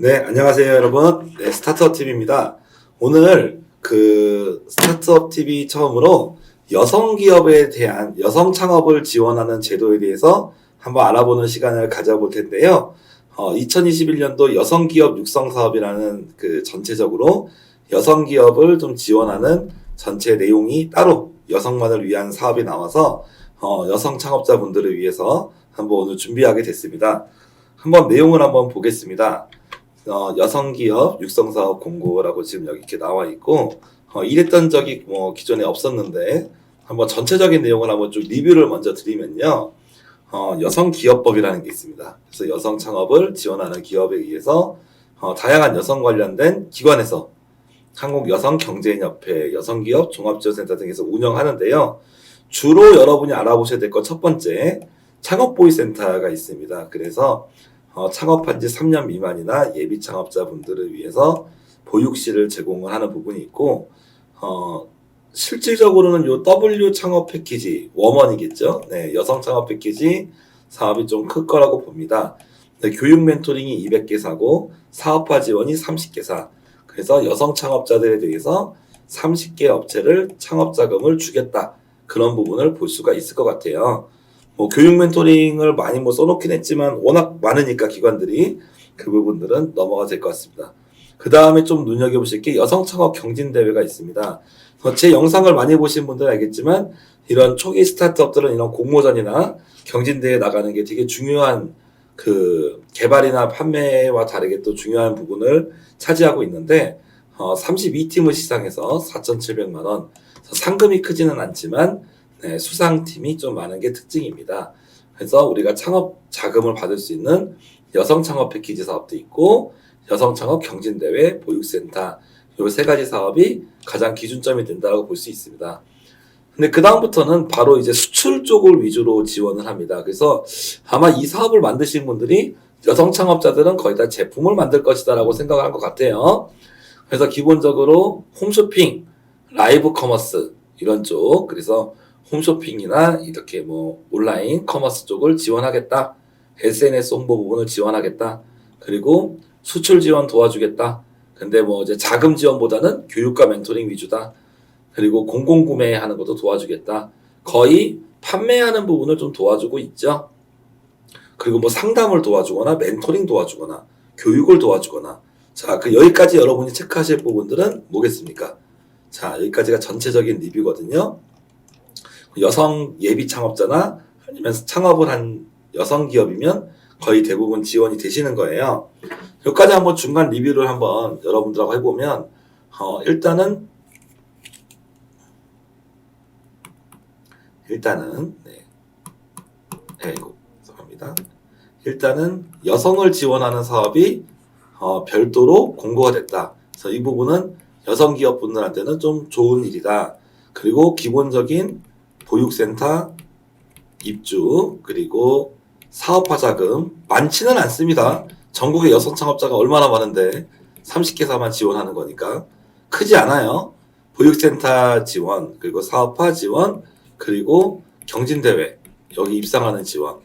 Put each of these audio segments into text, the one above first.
네, 안녕하세요, 여러분. 네, 스타트업 TV입니다. 오늘 스타트업 TV 처음으로 여성 기업에 대한 여성 창업을 지원하는 제도에 대해서 한번 알아보는 시간을 가져볼 텐데요. 2021년도 여성 기업 육성 사업이라는 전체적으로 여성 기업을 좀 지원하는 전체 내용이 따로 여성만을 위한 사업이 나와서 여성 창업자분들을 위해서 한번 오늘 준비하게 됐습니다. 한번 내용을 한번 보겠습니다. 여성기업 육성사업 공고라고 지금 여기 이렇게 나와 있고, 이랬던 적이 기존에 없었는데, 한번 전체적인 내용을 한번 좀 리뷰를 먼저 드리면요. 여성기업법이라는 게 있습니다. 그래서 여성 창업을 지원하는 기업에 의해서, 다양한 여성 관련된 기관에서 한국여성경제인협회, 여성기업 종합지원센터 등에서 운영하는데요. 주로 여러분이 알아보셔야 될 것 첫 번째, 창업보위센터가 있습니다. 그래서 창업한 지 3년 미만이나 예비 창업자분들을 위해서 보육실을 제공을 하는 부분이 있고, 실질적으로는 요 W 창업 패키지, 웜원이겠죠. 네, 여성 창업 패키지 사업이 좀 클 거라고 봅니다. 네, 교육 멘토링이 200개사고, 사업화 지원이 30개사. 그래서 여성 창업자들에 대해서 30개 업체를 창업 자금을 주겠다. 그런 부분을 볼 수가 있을 것 같아요. 교육 멘토링을 많이 써놓긴 했지만 워낙 많으니까 기관들이 그 부분들은 넘어가 될 것 같습니다. 그 다음에 좀 눈여겨보실 게 여성 창업 경진대회가 있습니다. 제 영상을 많이 보신 분들은 알겠지만 이런 초기 스타트업들은 이런 공모전이나 경진대회 나가는 게 되게 중요한 개발이나 판매와 다르게 또 중요한 부분을 차지하고 있는데 32팀을 시상해서 4,700만 원, 상금이 크지는 않지만 네, 수상팀이 좀 많은 게 특징입니다. 그래서 우리가 창업 자금을 받을 수 있는 여성 창업 패키지 사업도 있고 여성 창업 경진대회, 보육센터 요 세 가지 사업이 가장 기준점이 된다고 볼 수 있습니다. 근데 그 다음부터는 바로 이제 수출 쪽을 위주로 지원을 합니다. 그래서 아마 이 사업을 만드신 분들이 여성 창업자들은 거의 다 제품을 만들 것이다라고 생각을 한 것 같아요. 그래서 기본적으로 홈쇼핑, 라이브 커머스 이런 쪽, 그래서 홈쇼핑이나 이렇게 온라인 커머스 쪽을 지원하겠다. SNS 홍보 부분을 지원하겠다. 그리고 수출 지원 도와주겠다. 근데 이제 자금 지원보다는 교육과 멘토링 위주다. 그리고 공공구매하는 것도 도와주겠다. 거의 판매하는 부분을 좀 도와주고 있죠. 그리고 상담을 도와주거나 멘토링 도와주거나 교육을 도와주거나. 자, 여기까지 여러분이 체크하실 부분들은 뭐겠습니까? 자, 여기까지가 전체적인 리뷰거든요. 여성 예비 창업자나 아니면 창업을 한 여성 기업이면 거의 대부분 지원이 되시는 거예요. 여기까지 한번 중간 리뷰를 한번 여러분들하고 해보면 일단은 죄송합니다. 일단은 여성을 지원하는 사업이 별도로 공고가 됐다. 그래서 이 부분은 여성 기업분들한테는 좀 좋은 일이다. 그리고 기본적인 보육센터 입주 그리고 사업화 자금 많지는 않습니다. 전국에 여성 창업자가 얼마나 많은데 30개사만 지원하는 거니까 크지 않아요. 보육센터 지원 그리고 사업화 지원 그리고 경진대회 여기 입상하는 지원.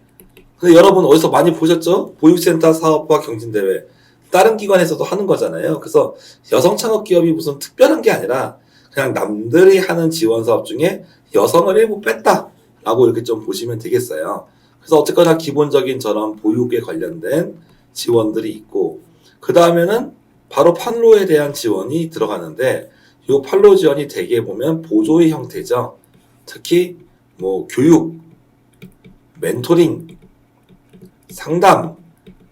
근데 여러분 어디서 많이 보셨죠? 보육센터 사업화 경진대회 다른 기관에서도 하는 거잖아요. 그래서 여성 창업 기업이 무슨 특별한 게 아니라 그냥 남들이 하는 지원 사업 중에 여성을 일부 뺐다라고 이렇게 좀 보시면 되겠어요. 그래서 어쨌거나 기본적인 저런 보육에 관련된 지원들이 있고 그 다음에는 바로 판로에 대한 지원이 들어가는데 이 판로 지원이 대개 보면 보조의 형태죠. 특히 교육, 멘토링, 상담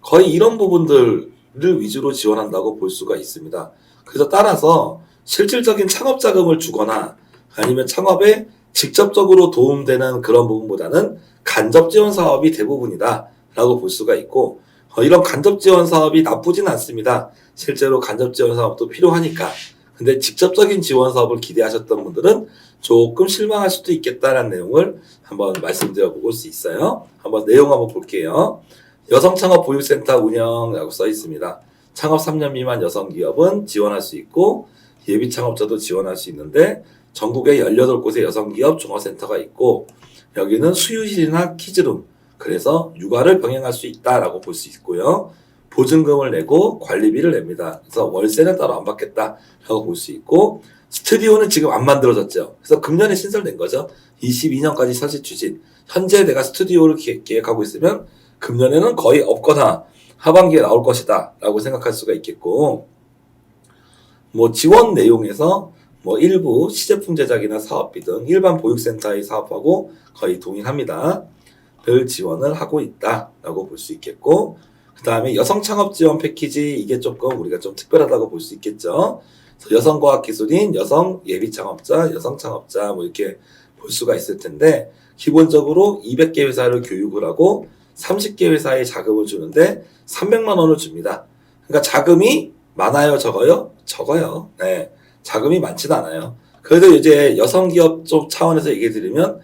거의 이런 부분들을 위주로 지원한다고 볼 수가 있습니다. 그래서 따라서 실질적인 창업 자금을 주거나 아니면 창업에 직접적으로 도움되는 그런 부분보다는 간접 지원 사업이 대부분이다 라고 볼 수가 있고 이런 간접 지원 사업이 나쁘진 않습니다. 실제로 간접 지원 사업도 필요하니까. 근데 직접적인 지원 사업을 기대하셨던 분들은 조금 실망할 수도 있겠다라는 내용을 한번 말씀드려 볼 수 있어요. 한번 내용 한번 볼게요. 여성창업보육센터 운영이라고 써 있습니다. 창업 3년 미만 여성기업은 지원할 수 있고 예비 창업자도 지원할 수 있는데 전국에 18곳의 여성기업 종합센터가 있고 여기는 수유실이나 키즈룸 그래서 육아를 병행할 수 있다라고 볼 수 있고요. 보증금을 내고 관리비를 냅니다. 그래서 월세는 따로 안 받겠다라고 볼 수 있고, 스튜디오는 지금 안 만들어졌죠. 그래서 금년에 신설된 거죠. 22년까지 설치 추진. 현재 내가 스튜디오를 계획하고 있으면 금년에는 거의 없거나 하반기에 나올 것이다 라고 생각할 수가 있겠고, 뭐 지원 내용에서 뭐 일부 시제품 제작이나 사업비 등 일반 보육센터의 사업하고 거의 동일합니다. 를 지원을 하고 있다라고 볼 수 있겠고, 그 다음에 여성 창업 지원 패키지, 이게 조금 우리가 좀 특별하다고 볼 수 있겠죠. 여성과학기술인, 여성 예비 창업자, 여성 창업자 뭐 이렇게 볼 수가 있을 텐데, 기본적으로 200개 회사를 교육을 하고 30개 회사에 자금을 주는데 300만 원을 줍니다. 그러니까 자금이 많아요, 적어요? 적어요. 네, 자금이 많지는 않아요. 그래도 이제 여성기업 쪽 차원에서 얘기 드리면,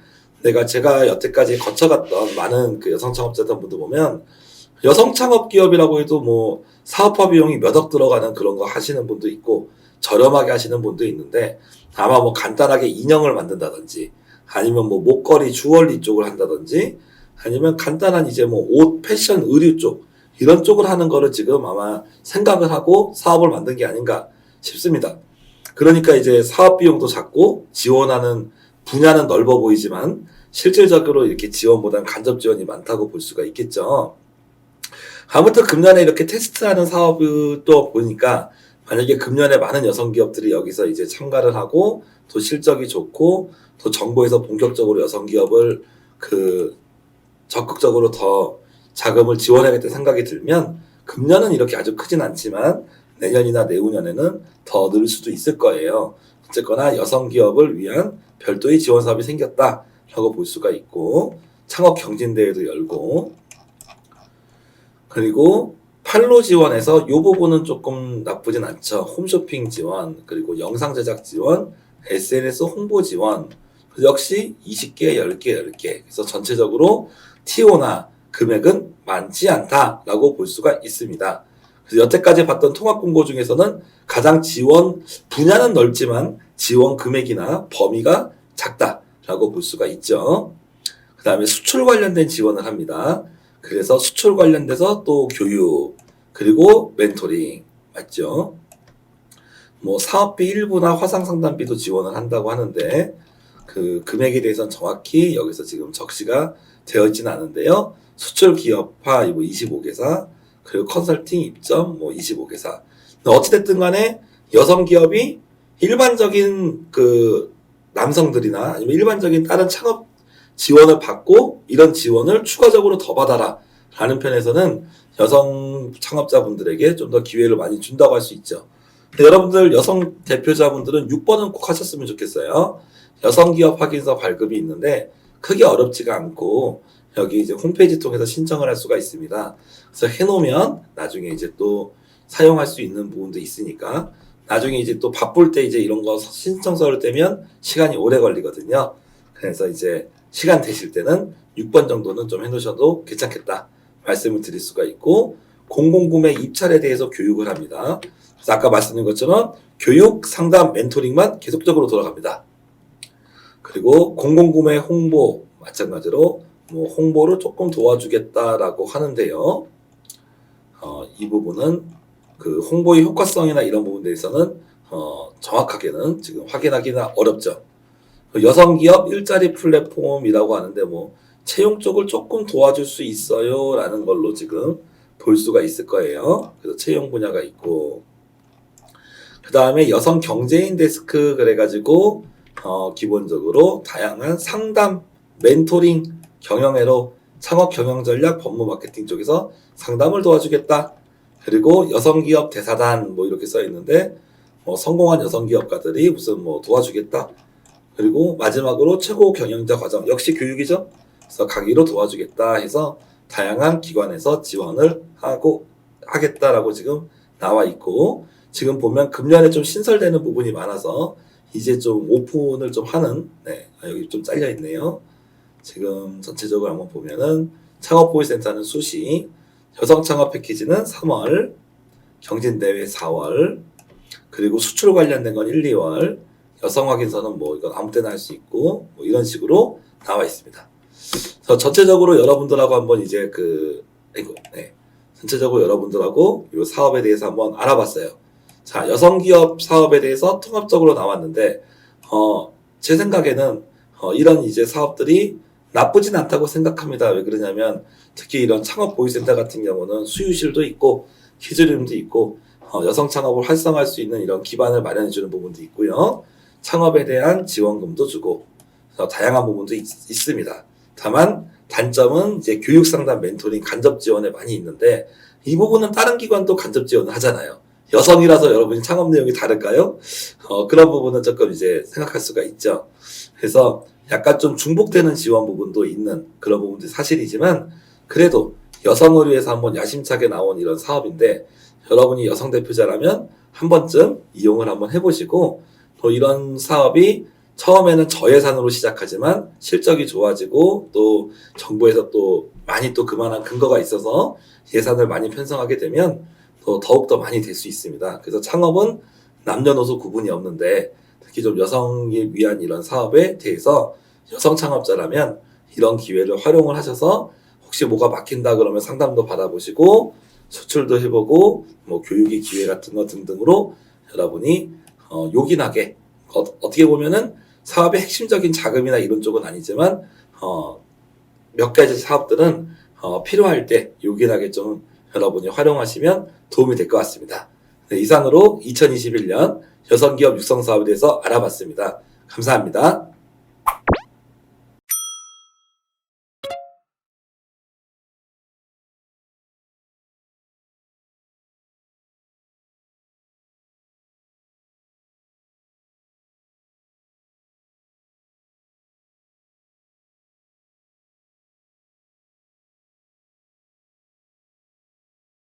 제가 여태까지 거쳐갔던 많은 그 여성 창업자들 분들 보면, 여성 창업 기업이라고 해도 뭐 사업화 비용이 몇 억 들어가는 그런 거 하시는 분도 있고, 저렴하게 하시는 분도 있는데, 아마 뭐 간단하게 인형을 만든다든지, 아니면 뭐 목걸이, 주얼리 쪽을 한다든지, 아니면 간단한 이제 뭐 옷, 패션, 의류 쪽, 이런 쪽을 하는 거를 지금 아마 생각을 하고 사업을 만든 게 아닌가 싶습니다. 그러니까 이제 사업 비용도 작고 지원하는 분야는 넓어 보이지만 실질적으로 이렇게 지원보다는 간접 지원이 많다고 볼 수가 있겠죠. 아무튼 금년에 이렇게 테스트하는 사업을 또 보니까, 만약에 금년에 많은 여성 기업들이 여기서 이제 참가를 하고 또 실적이 좋고 또 정부에서 본격적으로 여성 기업을 적극적으로 더 자금을 지원하겠다는 생각이 들면, 금년은 이렇게 아주 크진 않지만 내년이나 내후년에는 더 늘 수도 있을 거예요. 어쨌거나 여성 기업을 위한 별도의 지원 사업이 생겼다라고 볼 수가 있고, 창업 경진대회도 열고, 그리고 판로 지원에서 이 부분은 조금 나쁘진 않죠. 홈쇼핑 지원, 그리고 영상 제작 지원, SNS 홍보 지원, 역시 20개, 10개, 10개. 그래서 전체적으로 TO나 금액은 많지 않다라고 볼 수가 있습니다. 그래서 여태까지 봤던 통합 공고 중에서는 가장 지원 분야는 넓지만 지원 금액이나 범위가 작다라고 볼 수가 있죠. 그 다음에 수출 관련된 지원을 합니다. 그래서 수출 관련돼서 또 교육, 그리고 멘토링, 맞죠? 뭐 사업비 일부나 화상 상담비도 지원을 한다고 하는데, 그 금액에 대해서는 정확히 여기서 지금 적시가 되어 있지는 않은데요. 수출 기업화 25개사, 그리고 컨설팅 입점 25개사. 어찌됐든 간에 여성 기업이 일반적인 그 남성들이나 아니면 일반적인 다른 창업 지원을 받고 이런 지원을 추가적으로 더 받아라 라는 편에서는 여성 창업자분들에게 좀 더 기회를 많이 준다고 할 수 있죠. 근데 여러분들 여성 대표자분들은 6번은 꼭 하셨으면 좋겠어요. 여성기업 확인서 발급이 있는데 크게 어렵지가 않고 여기 이제 홈페이지 통해서 신청을 할 수가 있습니다. 그래서 해놓으면 나중에 이제 또 사용할 수 있는 부분도 있으니까, 나중에 이제 또 바쁠 때 이제 이런 거 신청서를 떼면 시간이 오래 걸리거든요. 그래서 이제 시간 되실 때는 6번 정도는 좀 해놓으셔도 괜찮겠다 말씀을 드릴 수가 있고, 공공구매 입찰에 대해서 교육을 합니다. 그래서 아까 말씀드린 것처럼 교육, 상담, 멘토링만 계속적으로 돌아갑니다. 그리고 공공구매 홍보 마찬가지로 뭐 홍보를 조금 도와주겠다라고 하는데요. 이 부분은 그 홍보의 효과성이나 이런 부분에 대해서는 정확하게는 지금 확인하기가 어렵죠. 여성기업 일자리 플랫폼이라고 하는데 뭐 채용 쪽을 조금 도와줄 수 있어요 라는 걸로 지금 볼 수가 있을 거예요. 그래서 채용 분야가 있고, 그 다음에 여성 경제인 데스크 그래가지고 기본적으로 다양한 상담, 멘토링, 경영회로 창업 경영 전략, 법무 마케팅 쪽에서 상담을 도와주겠다. 그리고 여성기업 대사단 뭐 이렇게 써 있는데 성공한 여성기업가들이 무슨 뭐 도와주겠다. 그리고 마지막으로 최고 경영자 과정, 역시 교육이죠. 그래서 강의로 도와주겠다 해서 다양한 기관에서 지원을 하겠다라고 지금 나와 있고, 지금 보면 금년에 좀 신설되는 부분이 많아서 이제 좀 오픈을 좀 하는, 여기 좀 잘려 있네요. 지금 전체적으로 한번 보면은 창업보이센터는 수시, 여성 창업 패키지는 3월, 경진대회 4월, 그리고 수출 관련된 건 1, 2월, 여성 확인서는 뭐 이건 아무 때나 할 수 있고 뭐 이런 식으로 나와 있습니다. 그래서 전체적으로 여러분들하고 한번 이제 전체적으로 여러분들하고 이 사업에 대해서 한번 알아봤어요. 자, 여성기업 사업에 대해서 통합적으로 나왔는데, 제 생각에는, 이런 이제 사업들이 나쁘진 않다고 생각합니다. 왜 그러냐면, 특히 이런 창업 보이센터 같은 경우는 수유실도 있고, 기술임도 있고, 여성 창업을 활성화할 수 있는 이런 기반을 마련해주는 부분도 있고요. 창업에 대한 지원금도 주고, 다양한 부분도 있습니다. 다만, 단점은 이제 교육 상담 멘토링 간접 지원에 많이 있는데, 이 부분은 다른 기관도 간접 지원을 하잖아요. 여성이라서 여러분이 창업 내용이 다를까요? 그런 부분은 조금 이제 생각할 수가 있죠. 그래서 약간 좀 중복되는 지원 부분도 있는 그런 부분도 사실이지만, 그래도 여성을 위해서 한번 야심차게 나온 이런 사업인데, 여러분이 여성 대표자라면 한 번쯤 이용을 한번 해보시고, 또 이런 사업이 처음에는 저예산으로 시작하지만 실적이 좋아지고, 또 정부에서 또 많이 또 그만한 근거가 있어서 예산을 많이 편성하게 되면 더욱더 많이 될 수 있습니다. 그래서 창업은 남녀노소 구분이 없는데, 특히 좀 여성을 위한 이런 사업에 대해서 여성 창업자라면 이런 기회를 활용을 하셔서 혹시 뭐가 막힌다 그러면 상담도 받아보시고, 수출도 해보고, 뭐 교육의 기회 같은 거 등등으로 여러분이 요긴하게, 어떻게 보면은 사업의 핵심적인 자금이나 이런 쪽은 아니지만 몇 가지 사업들은 필요할 때 요긴하게 좀 여러분이 활용하시면 도움이 될 것 같습니다. 네, 이상으로 2021년 여성기업 육성사업에 대해서 알아봤습니다. 감사합니다.